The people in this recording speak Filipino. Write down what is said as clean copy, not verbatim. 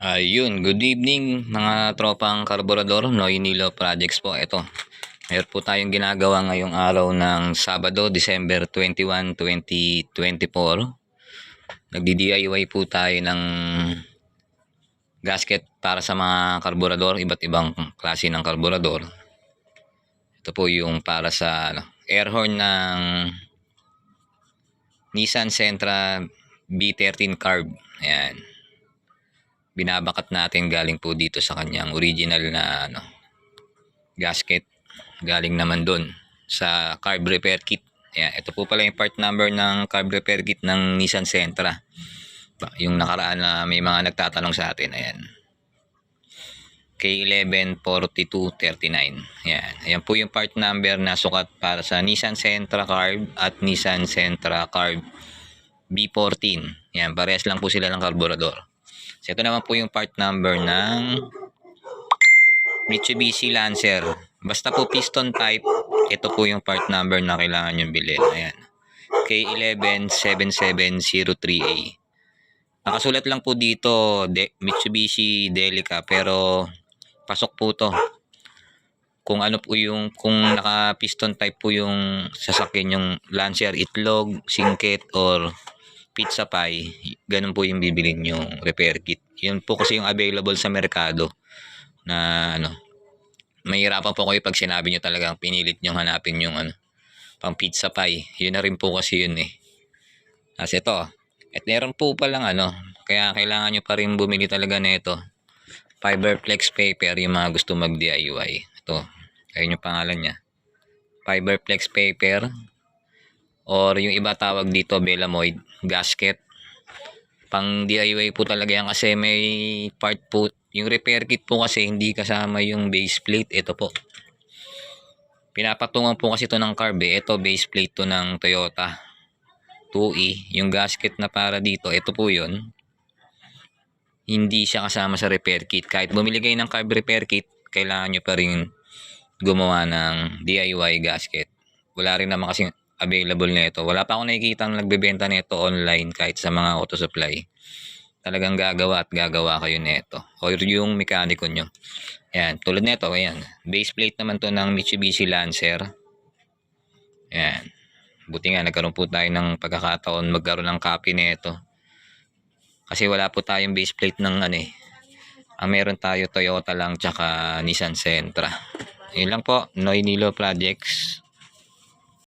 Ayun, good evening mga tropang karburador, Noy Nilo Projects po. Ito, meron po tayong ginagawa ngayong araw ng Sabado, December 21, 2024. Nagdi-DIY po tayo ng gasket para sa mga karburador, iba't ibang klase ng karburador. Ito po yung para sa air horn ng Nissan Sentra B13 Carb. Ayan. Binabakat natin galing po dito sa kanyang original na gasket, galing naman doon sa carb repair kit. Ayan, ito po pala yung part number ng carb repair kit ng Nissan Sentra, yung nakaraan na may mga nagtatanong sa atin. Ayan, K114239. Ayan po yung part number na sukat para sa Nissan Sentra Carb at Nissan Sentra Carb B14. Ayan, parehas lang po sila ng karburador. So, ito naman po yung part number ng Mitsubishi Lancer. Basta po piston type, ito po yung part number na kailangan nyo bilhin. Ayan, K117703A. Nakasulat lang po dito Mitsubishi Delica, pero pasok po to kung ano po yung, kung naka piston type po yung sasakyan, yung Lancer Itlog, Singket or Pizza Pie, ganun po yung bibilin yung repair kit. Yun po kasi yung available sa merkado na mahirapan po kayo pag sinabi nyo talagang pinilit nyo hanapin yung pang Pizza Pie. Yun na rin po kasi yun eh. Kasi ito, at meron po palang kaya kailangan nyo pa rin bumili talaga nito. Fiberflex paper, yung mga gusto mag DIY. Ito, ayun yung pangalan niya. Fiberflex paper, or yung iba tawag dito Belamoid gasket. Pang DIY po talaga yan kasi may part po, yung repair kit po kasi hindi kasama yung base plate. Ito po, pinapatungan po kasi ito ng carb eh. Ito base plate to ng Toyota 2E. Yung gasket na para dito, ito po yun, hindi siya kasama sa repair kit. Kahit bumili kayo ng carb repair kit, kailangan nyo pa rin gumawa ng DIY gasket. Wala rin naman kasi available nito. Wala pa akong nakikita ang nagbebenta nito online kahit sa mga auto supply. Talagang gagawa at gagawa kayo nito, o yung mekaniko nyo. Ayan, tulad nito, ayan, base plate naman to ng Mitsubishi Lancer. Ayan, buti nga nagkaroon po tayo ng pagkakataon magkaroon ng copy nito, kasi wala po tayong base plate ng ang meron tayo Toyota lang tsaka Nissan Sentra. Yun lang po, Noy Nilo Projects.